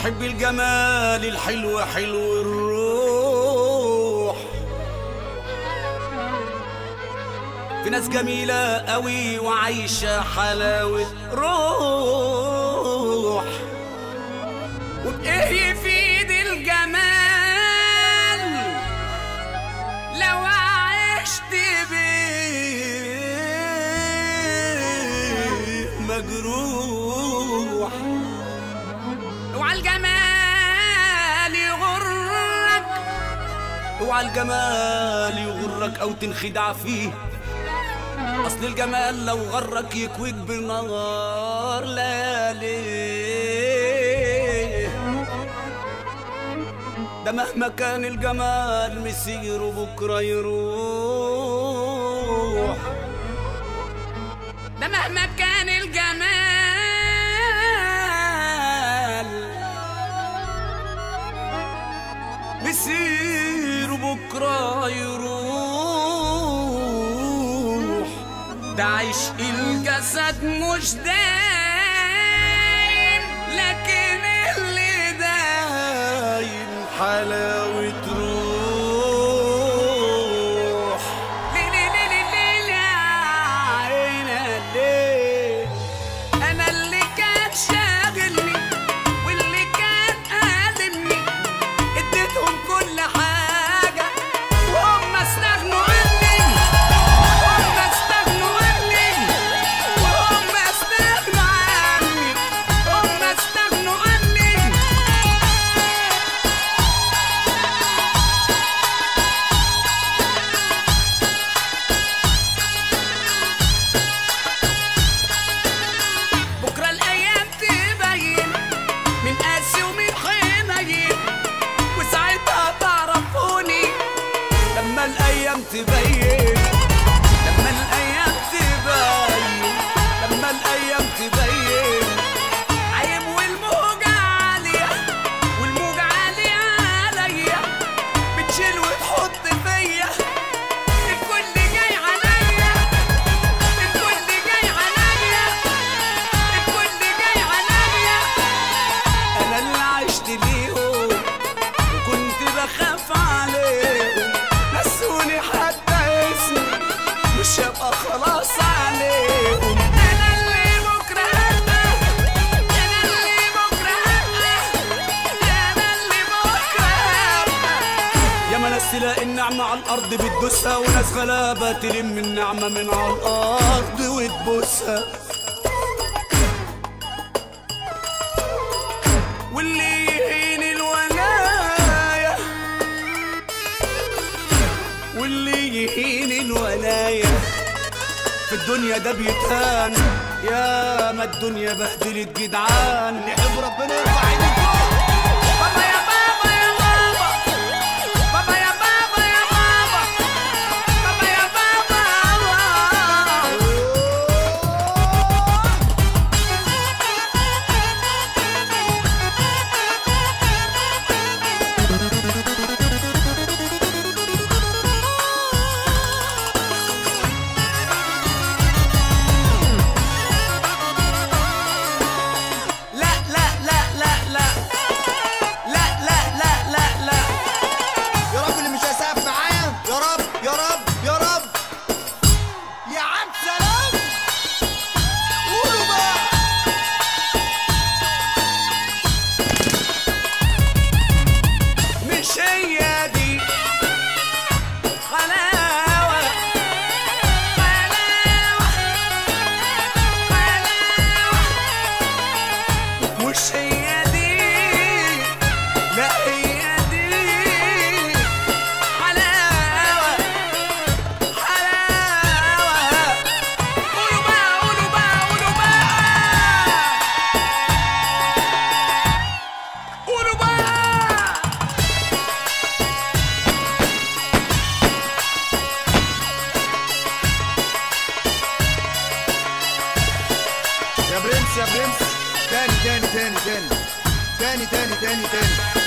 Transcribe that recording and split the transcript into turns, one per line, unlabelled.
بحب الجمال الحلو حلو الروح. في ناس جميلة قوي وعايشة حلاوة روح. وبإيه يفيد الجمال لو عشت بيه مجروح. اوعى الجمال يغرك، اوعى الجمال يغرك او تنخدع فيه. اصل الجمال لو غرك يكويك بالنهار لياليه. ده مهما كان الجمال مسيره بكره يروح. ده مهما كان الجمال مسيره بكره يروح. ده عشق الجسد مش دايم، لكن اللي دايم حلاوة روح. ليه ليه ليه ليه ليه يا عينا ليه؟ أنا اللي كان شاغلني واللي كان قادمني اديتهم كل حاجة وهم استغنوا عني. هم استغنوا عني وهم استغنوا عني. هم استغنوا عني. بكرة الأيام تبين من قاسي ومن حنين، وساعتها تعرفوني لما الأيام تبين. لما الأيام تبين، لما الأيام تبين. عيب والموجة عالية، والموجة عالية عليا، بتشيل وتحط فيا. الكل جاي عليا، الكل جاي عليا، الكل جاي عليا. أنا اللي عشت ليهم وكنت بخاف عليهم، نسوني حتى اسمي مش هبقى خلاص عليهم. أنا اللي بكرة هبقى، أنا اللي بكرة هبقى، أنا اللي بكرة هبقى. ياما ناس تلاقي النعمة على الأرض بتدوسها، وناس غلابة تلم النعمة من على الأرض وتبوسها. واللي يهين الولاية، واللي يهين الولاية في الدنيا ده بيتهان. يا ما الدنيا بهدلت جدعان.
نحب ربنا يرفع ايدك فوق.
بابا يا بابا يا بابا، بابا يا بابا يا بابا، بابا يا بابا. لا لا لا لا لا لا لا لا لا لا.
يا رب اللي مش هيسقف معايا، يا رب يا رب يا رب. يا عم سلام، قولوا بقى.
مش هي دي حلاوة، حلاوة، حلاوة. مش هي دي، لا هي دي حلاوة، حلاوة. قولوا بقى، قولوا بقى، قولوا بقى، قولوا بقى.
يا برنس يا برنس، تاني تاني تاني تاني تاني تاني تاني تاني.